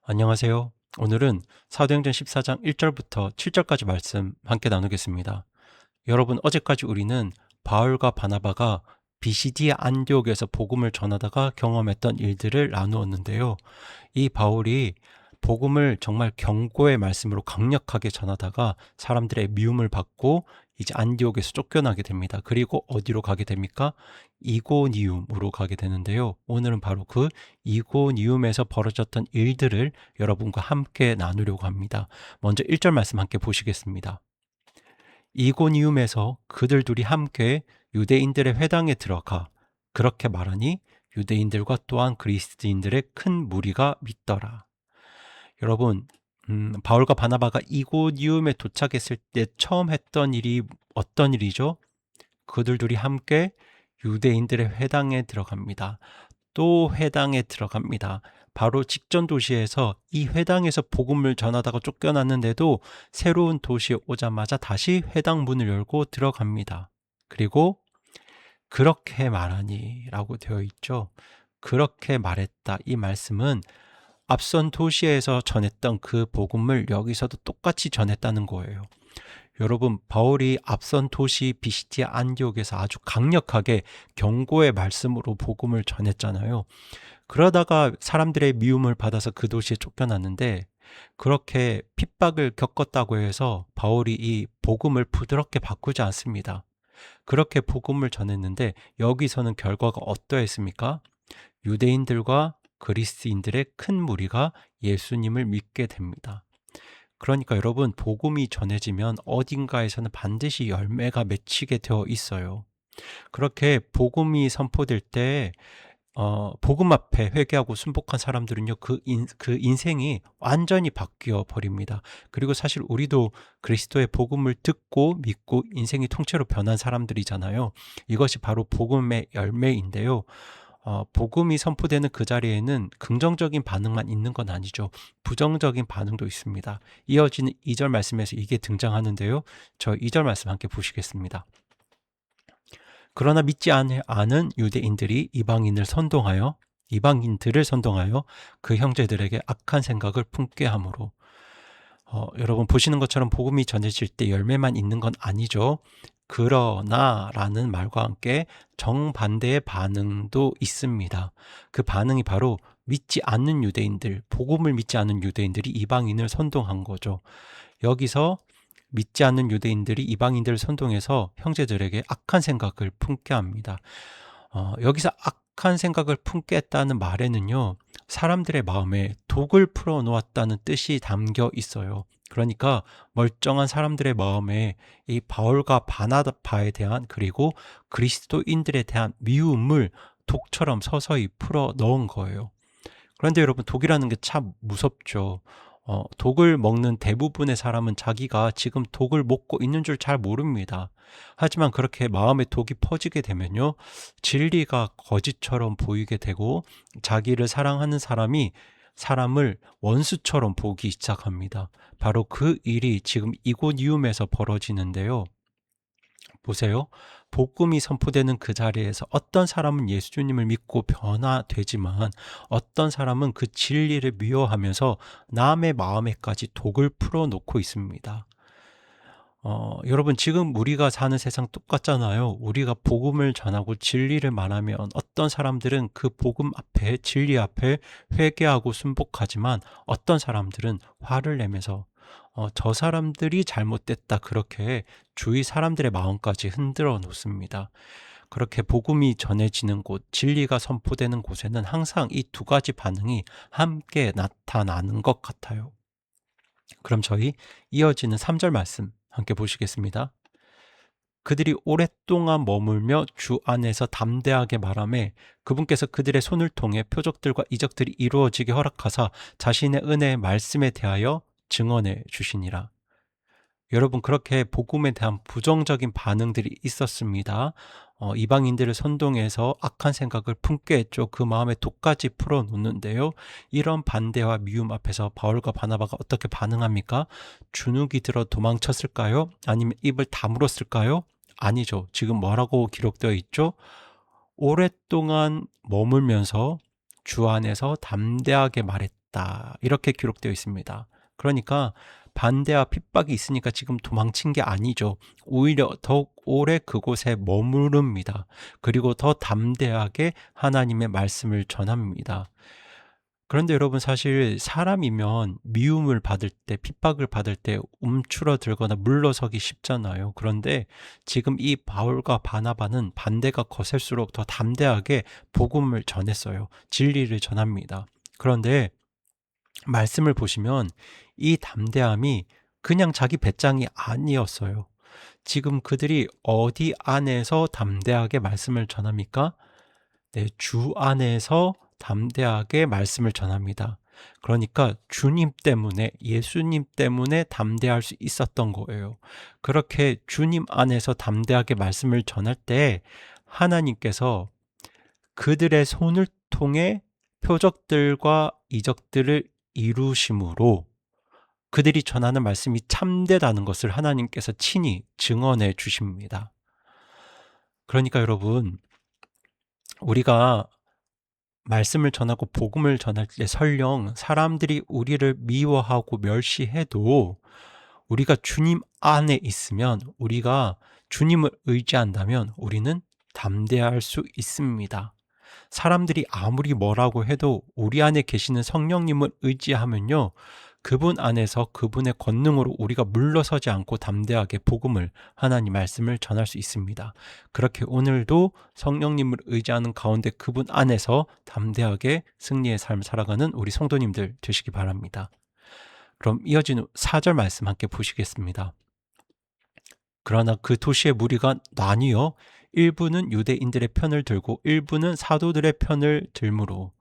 안녕하세요. 오늘은 사도행전 14장 1절부터 7절까지 말씀 함께 나누겠습니다. 여러분, 어제까지 우리는 바울과 바나바가 비시디아 안디옥에서 복음을 전하다가 경험했던 일들을 나누었는데요. 이 바울이 복음을 정말 경고의 말씀으로 강력하게 전하다가 사람들의 미움을 받고 이제 안디옥에서 쫓겨나게 됩니다. 그리고 어디로 가게 됩니까? 이고니움으로 가게 되는데요. 오늘은 바로 그 이고니움에서 벌어졌던 일들을 여러분과 함께 나누려고 합니다. 먼저 1절 말씀 함께 보시겠습니다. 이고니움에서 그들 둘이 함께 유대인들의 회당에 들어가 그렇게 말하니 유대인들과 또한 그리스도인들의 큰 무리가 믿더라. 여러분, 바울과 바나바가 이고니움에 도착했을 때 처음 했던 일이 어떤 일이죠? 그들 둘이 함께 유대인들의 회당에 들어갑니다. 또 회당에 들어갑니다. 바로 직전 도시에서 이 회당에서 복음을 전하다가 쫓겨났는데도 새로운 도시에 오자마자 다시 회당 문을 열고 들어갑니다. 그리고 그렇게 말하니 라고 되어 있죠. 그렇게 말했다. 이 말씀은 앞선 도시에서 전했던 그 복음을 여기서도 똑같이 전했다는 거예요. 여러분, 바울이 앞선 도시 비시디아 안디옥에서 아주 강력하게 경고의 말씀으로 복음을 전했잖아요. 그러다가 사람들의 미움을 받아서 그 도시에 쫓겨났는데 그렇게 핍박을 겪었다고 해서 바울이 이 복음을 부드럽게 바꾸지 않습니다. 그렇게 복음을 전했는데 여기서는 결과가 어떠했습니까? 유대인들과 그리스인들의 큰 무리가 예수님을 믿게 됩니다. 그러니까 여러분, 복음이 전해지면 어딘가에서는 반드시 열매가 맺히게 되어 있어요. 그렇게 복음이 선포될 때 복음 앞에 회개하고 순복한 사람들은요, 그 인생이 완전히 바뀌어 버립니다. 그리고 사실 우리도 그리스도의 복음을 듣고 믿고 인생이 통째로 변한 사람들이잖아요. 이것이 바로 복음의 열매인데요. 복음이 선포되는 그 자리에는 긍정적인 반응만 있는 건 아니죠. 부정적인 반응도 있습니다. 이어지는 2절 말씀에서 이게 등장하는데요. 저 2절 말씀 함께 보시겠습니다. 그러나 믿지 않은 유대인들이 이방인들을 선동하여 그 형제들에게 악한 생각을 품게 하므로 여러분 보시는 것처럼 복음이 전해질 때 열매만 있는 건 아니죠. 그러나 라는 말과 함께 정반대의 반응도 있습니다. 그 반응이 바로 믿지 않는 유대인들, 복음을 믿지 않는 유대인들이 이방인을 선동한 거죠. 여기서 믿지 않는 유대인들이 이방인들을 선동해서 형제들에게 악한 생각을 품게 합니다. 여기서 악한 생각을 품게 했다는 말에는요, 사람들의 마음에 독을 풀어놓았다는 뜻이 담겨 있어요. 그러니까 멀쩡한 사람들의 마음에 이 바울과 바나바에 대한 그리고 그리스도인들에 대한 미움을 독처럼 서서히 풀어 넣은 거예요. 그런데 여러분, 독이라는 게 참 무섭죠. 독을 먹는 대부분의 사람은 자기가 지금 독을 먹고 있는 줄 잘 모릅니다. 하지만 그렇게 마음에 독이 퍼지게 되면요, 진리가 거짓처럼 보이게 되고 자기를 사랑하는 사람이 사람을 원수처럼 보기 시작합니다. 바로 그 일이 지금 이곳이움에서 벌어지는데요. 보세요. 복음이 선포되는 그 자리에서 어떤 사람은 예수님을 믿고 변화되지만 어떤 사람은 그 진리를 미워하면서 남의 마음에까지 독을 풀어놓고 있습니다. 여러분, 지금 우리가 사는 세상 똑같잖아요. 우리가 복음을 전하고 진리를 말하면 어떤 사람들은 그 복음 앞에, 진리 앞에 회개하고 순복하지만 어떤 사람들은 화를 내면서 저 사람들이 잘못됐다, 그렇게 주위 사람들의 마음까지 흔들어 놓습니다. 그렇게 복음이 전해지는 곳, 진리가 선포되는 곳에는 항상 이 두 가지 반응이 함께 나타나는 것 같아요. 그럼 저희 이어지는 3절 말씀 함께 보시겠습니다. 그들이 오랫동안 머물며 주 안에서 담대하게 말하며 그분께서 그들의 손을 통해 표적들과 이적들이 이루어지게 허락하사 자신의 은혜의 말씀에 대하여 증언해 주시니라. 여러분, 그렇게 복음에 대한 부정적인 반응들이 있었습니다. 이방인들을 선동해서 악한 생각을 품게 했죠. 그 마음에 독까지 풀어놓는데요. 이런 반대와 미움 앞에서 바울과 바나바가 어떻게 반응합니까? 주눅이 들어 도망쳤을까요? 아니면 입을 다물었을까요? 아니죠. 지금 뭐라고 기록되어 있죠? 오랫동안 머물면서 주 안에서 담대하게 말했다. 있었다. 이렇게 기록되어 있습니다. 그러니까 반대와 핍박이 있으니까 지금 도망친 게 아니죠. 오히려 더욱 오래 그곳에 머무릅니다. 그리고 더 담대하게 하나님의 말씀을 전합니다. 그런데 여러분, 사실 사람이면 미움을 받을 때, 핍박을 받을 때 움츠러들거나 물러서기 쉽잖아요. 그런데 지금 이 바울과 바나바는 반대가 거셀수록 더 담대하게 복음을 전했어요. 진리를 전합니다. 그런데 말씀을 보시면 이 담대함이 그냥 자기 배짱이 아니었어요. 지금 그들이 어디 안에서 담대하게 말씀을 전합니까? 네, 주 안에서 담대하게 말씀을 전합니다. 그러니까 주님 때문에, 예수님 때문에 담대할 수 있었던 거예요. 그렇게 주님 안에서 담대하게 말씀을 전할 때 하나님께서 그들의 손을 통해 표적들과 이적들을 이루심으로 그들이 전하는 말씀이 참되다는 것을 하나님께서 친히 증언해 주십니다. 그러니까 여러분, 우리가 말씀을 전하고 복음을 전할 때 설령 사람들이 우리를 미워하고 멸시해도 우리가 주님 안에 있으면, 우리가 주님을 의지한다면 우리는 담대할 수 있습니다. 사람들이 아무리 뭐라고 해도 우리 안에 계시는 성령님을 의지하면요, 그분 안에서 그분의 권능으로 우리가 물러서지 않고 담대하게 복음을, 하나님 말씀을 전할 수 있습니다. 그렇게 오늘도 성령님을 의지하는 가운데 그분 안에서 담대하게 승리의 삶을 살아가는 우리 성도님들 되시기 바랍니다. 그럼 이어지는 4절 말씀 함께 보시겠습니다. 그러나 그 도시의 무리가 나뉘어 일부는 유대인들의 편을 들고 일부는 사도들의 편을 들므로.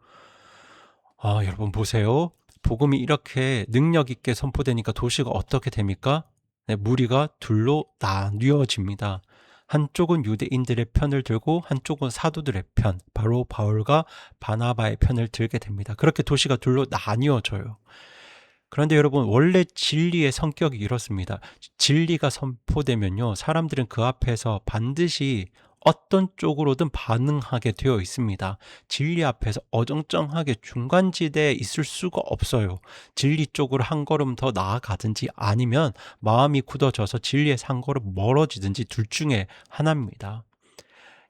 여러분 보세요. 복음이 이렇게 능력 있게 선포되니까 도시가 어떻게 됩니까? 네, 무리가 둘로 나뉘어집니다. 한쪽은 유대인들의 편을 들고 한쪽은 사도들의 편, 바로 바울과 바나바의 편을 들게 됩니다. 그렇게 도시가 둘로 나뉘어져요. 그런데 여러분, 원래 진리의 성격이 이렇습니다. 진리가 선포되면요, 사람들은 그 앞에서 반드시 어떤 쪽으로든 반응하게 되어 있습니다. 진리 앞에서 어정쩡하게 중간지대에 있을 수가 없어요. 진리 쪽으로 한 걸음 더 나아가든지 아니면 마음이 굳어져서 진리에서 한 걸음 멀어지든지 둘 중에 하나입니다.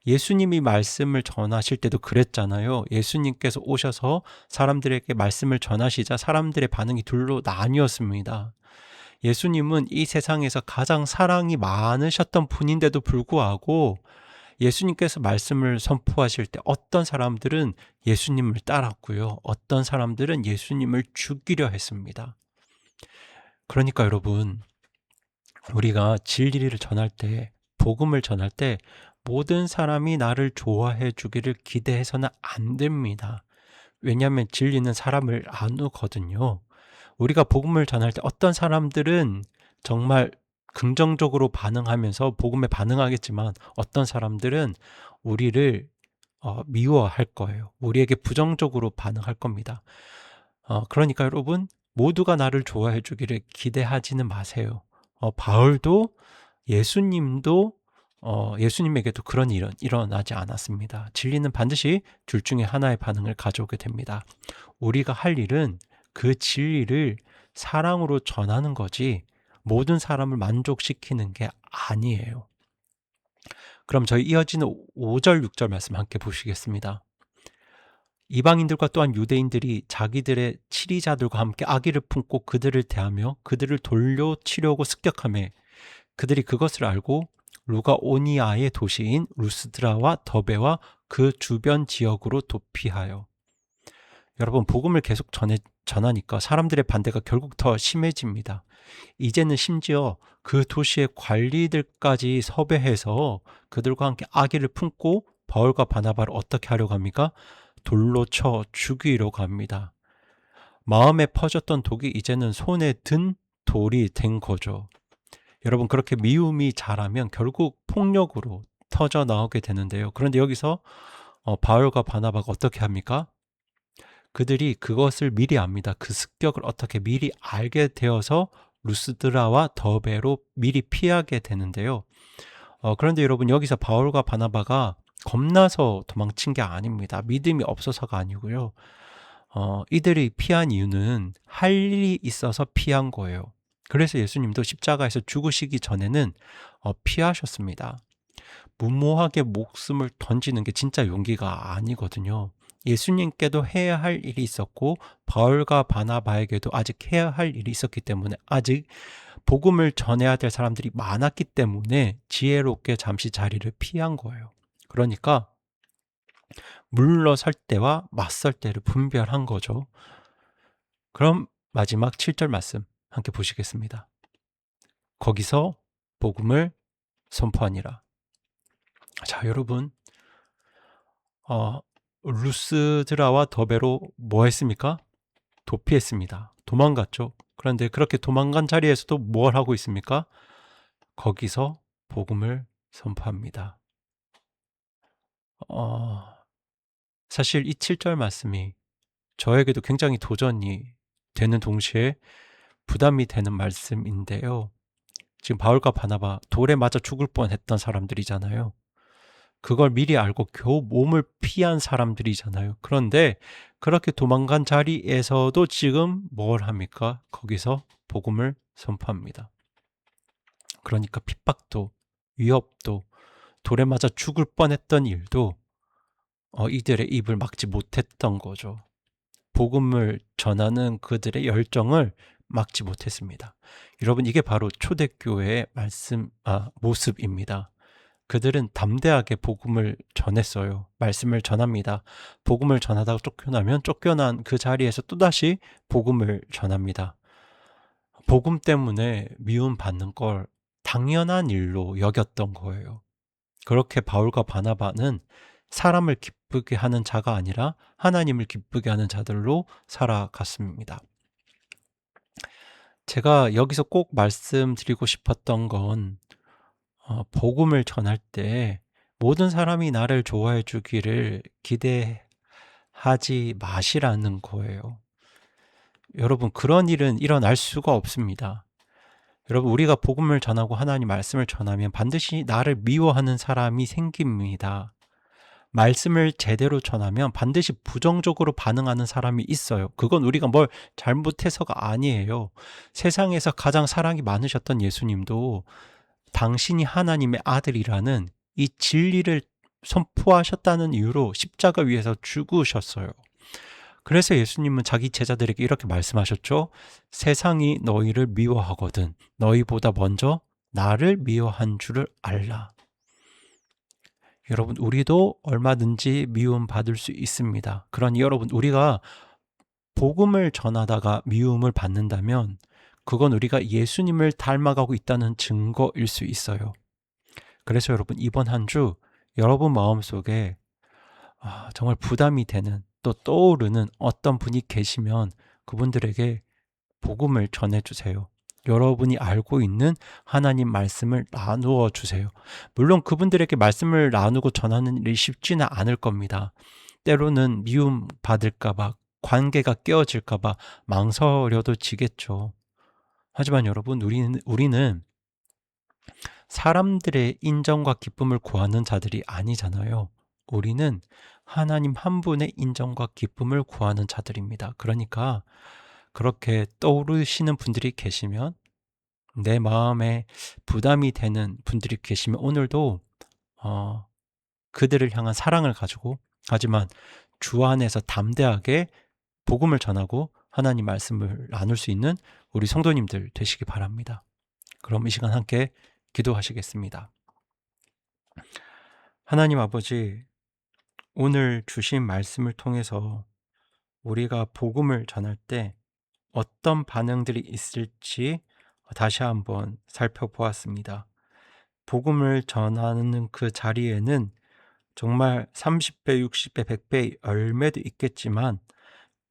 예수님이 말씀을 전하실 때도 그랬잖아요. 예수님께서 오셔서 사람들에게 말씀을 전하시자 사람들의 반응이 둘로 나뉘었습니다. 예수님은 이 세상에서 가장 사랑이 많으셨던 분인데도 불구하고 예수님께서 말씀을 선포하실 때 어떤 사람들은 예수님을 따랐고요, 어떤 사람들은 예수님을 죽이려 했습니다. 그러니까 여러분, 우리가 진리를 전할 때, 복음을 전할 때 모든 사람이 나를 좋아해 주기를 기대해서는 안 됩니다. 왜냐하면 진리는 사람을 나누거든요. 우리가 복음을 전할 때 어떤 사람들은 정말 긍정적으로 반응하면서 복음에 반응하겠지만 어떤 사람들은 우리를 미워할 거예요. 우리에게 부정적으로 반응할 겁니다. 그러니까 여러분, 모두가 나를 좋아해 주기를 기대하지는 마세요. 바울도, 예수님도, 예수님에게도 그런 일은 일어나지 않았습니다. 진리는 반드시 둘 중에 하나의 반응을 가져오게 됩니다. 우리가 할 일은 그 진리를 사랑으로 전하는 거지 모든 사람을 만족시키는 게 아니에요. 그럼 저희 이어지는 5절, 6절 말씀 함께 보시겠습니다. 이방인들과 또한 유대인들이 자기들의 치리자들과 함께 악의를 품고 그들을 대하며 그들을 돌려치려고 습격하며 그들이 그것을 알고 루가오니아의 도시인 루스드라와 더베와 그 주변 지역으로 도피하여. 여러분, 복음을 계속 전하니까 사람들의 반대가 결국 더 심해집니다. 이제는 심지어 그 도시의 관리들까지 섭외해서 그들과 함께 악의를 품고 바울과 바나바를 어떻게 하려고 합니까? 돌로 쳐 죽이려고 합니다. 마음에 퍼졌던 독이 이제는 손에 든 돌이 된 거죠. 여러분, 그렇게 미움이 자라면 결국 폭력으로 터져 나오게 되는데요. 그런데 여기서 바울과 바나바가 어떻게 합니까? 그들이 그것을 미리 압니다. 그 습격을 어떻게 미리 알게 되어서 루스드라와 더베로 미리 피하게 되는데요. 그런데 여러분, 여기서 바울과 바나바가 겁나서 도망친 게 아닙니다. 믿음이 없어서가 아니고요. 이들이 피한 이유는 할 일이 있어서 피한 거예요. 그래서 예수님도 십자가에서 죽으시기 전에는 피하셨습니다. 무모하게 목숨을 던지는 게 진짜 용기가 아니거든요. 예수님께도 해야 할 일이 있었고 바울과 바나바에게도 아직 해야 할 일이 있었기 때문에, 아직 복음을 전해야 될 사람들이 많았기 때문에 지혜롭게 잠시 자리를 피한 거예요. 그러니까 물러설 때와 맞설 때를 분별한 거죠. 그럼 마지막 7절 말씀 함께 보시겠습니다. 거기서 복음을 선포하니라. 자, 여러분, 루스드라와 더베로 뭐 했습니까? 도피했습니다. 도망갔죠. 그런데 그렇게 도망간 자리에서도 뭘 하고 있습니까? 거기서 복음을 선포합니다. 사실 이 7절 말씀이 저에게도 굉장히 도전이 되는 동시에 부담이 되는 말씀인데요. 지금 바울과 바나바 돌에 맞아 죽을 뻔했던 사람들이잖아요. 그걸 미리 알고 겨우 몸을 피한 사람들이잖아요. 그런데 그렇게 도망간 자리에서도 지금 뭘 합니까? 거기서 복음을 선포합니다. 그러니까 핍박도, 위협도, 돌에 맞아 죽을 뻔했던 일도 이들의 입을 막지 못했던 거죠. 복음을 전하는 그들의 열정을 막지 못했습니다. 여러분, 이게 바로 초대교회의 모습입니다. 그들은 담대하게 복음을 전했어요. 말씀을 전합니다. 복음을 전하다가 쫓겨나면 쫓겨난 그 자리에서 또다시 복음을 전합니다. 복음 때문에 미움받는 걸 당연한 일로 여겼던 거예요. 그렇게 바울과 바나바는 사람을 기쁘게 하는 자가 아니라 하나님을 기쁘게 하는 자들로 살아갔습니다. 제가 여기서 꼭 말씀드리고 싶었던 건 복음을 전할 때 모든 사람이 나를 좋아해 주기를 기대하지 마시라는 거예요. 여러분, 그런 일은 일어날 수가 없습니다. 여러분, 우리가 복음을 전하고 하나님 말씀을 전하면 반드시 나를 미워하는 사람이 생깁니다. 말씀을 제대로 전하면 반드시 부정적으로 반응하는 사람이 있어요. 그건 우리가 뭘 잘못해서가 아니에요. 세상에서 가장 사랑이 많으셨던 예수님도 당신이 하나님의 아들이라는 이 진리를 선포하셨다는 이유로 십자가 위에서 죽으셨어요. 그래서 예수님은 자기 제자들에게 이렇게 말씀하셨죠. 세상이 너희를 미워하거든 너희보다 먼저 나를 미워한 줄을 알라. 여러분, 우리도 얼마든지 미움받을 수 있습니다. 그러니 여러분, 우리가 복음을 전하다가 미움을 받는다면 그건 우리가 예수님을 닮아가고 있다는 증거일 수 있어요. 그래서 여러분, 이번 한 주 여러분 마음속에 정말 부담이 되는, 또 떠오르는 어떤 분이 계시면 그분들에게 복음을 전해주세요. 여러분이 알고 있는 하나님 말씀을 나누어 주세요. 물론 그분들에게 말씀을 나누고 전하는 일이 쉽지는 않을 겁니다. 때로는 미움 받을까봐, 관계가 깨어질까봐 망설여도 지겠죠. 하지만 여러분, 우리는 사람들의 인정과 기쁨을 구하는 자들이 아니잖아요. 우리는 하나님 한 분의 인정과 기쁨을 구하는 자들입니다. 그러니까 그렇게 떠오르시는 분들이 계시면, 내 마음에 부담이 되는 분들이 계시면 오늘도 그들을 향한 사랑을 가지고, 하지만 주 안에서 담대하게 복음을 전하고 하나님 말씀을 나눌 수 있는 우리 성도님들 되시기 바랍니다. 그럼 이 시간 함께 기도하시겠습니다. 하나님 아버지, 오늘 주신 말씀을 통해서 우리가 복음을 전할 때 어떤 반응들이 있을지 다시 한번 살펴보았습니다. 복음을 전하는 그 자리에는 정말 30배, 60배, 100배의 열매도 있겠지만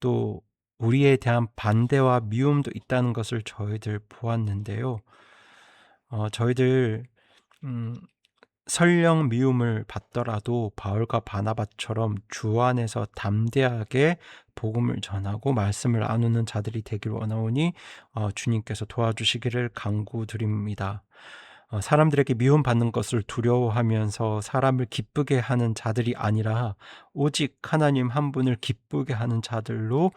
또 우리에 대한 반대와 미움도 있다는 것을 저희들 보았는데요. 저희들 설령 미움을 받더라도 바울과 바나바처럼 주 안에서 담대하게 복음을 전하고 말씀을 나누는 자들이 되길 원하오니 주님께서 도와주시기를 간구드립니다. 사람들에게 미움받는 것을 두려워하면서 사람을 기쁘게 하는 자들이 아니라 오직 하나님 한 분을 기쁘게 하는 자들로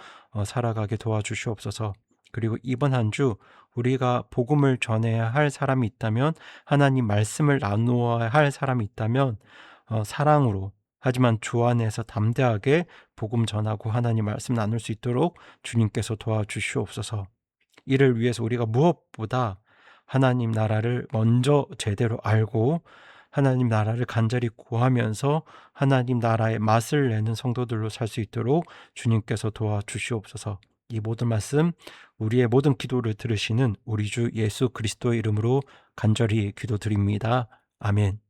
살아가게 도와주시옵소서. 그리고 이번 한 주 우리가 복음을 전해야 할 사람이 있다면, 하나님 말씀을 나누어야 할 사람이 있다면 사랑으로, 하지만 주 안에서 담대하게 복음 전하고 하나님 말씀 나눌 수 있도록 주님께서 도와주시옵소서. 이를 위해서 우리가 무엇보다 하나님 나라를 먼저 제대로 알고 하나님 나라를 간절히 구하면서 하나님 나라의 맛을 내는 성도들로 살 수 있도록 주님께서 도와주시옵소서. 이 모든 말씀, 우리의 모든 기도를 들으시는 우리 주 예수 그리스도의 이름으로 간절히 기도드립니다. 아멘.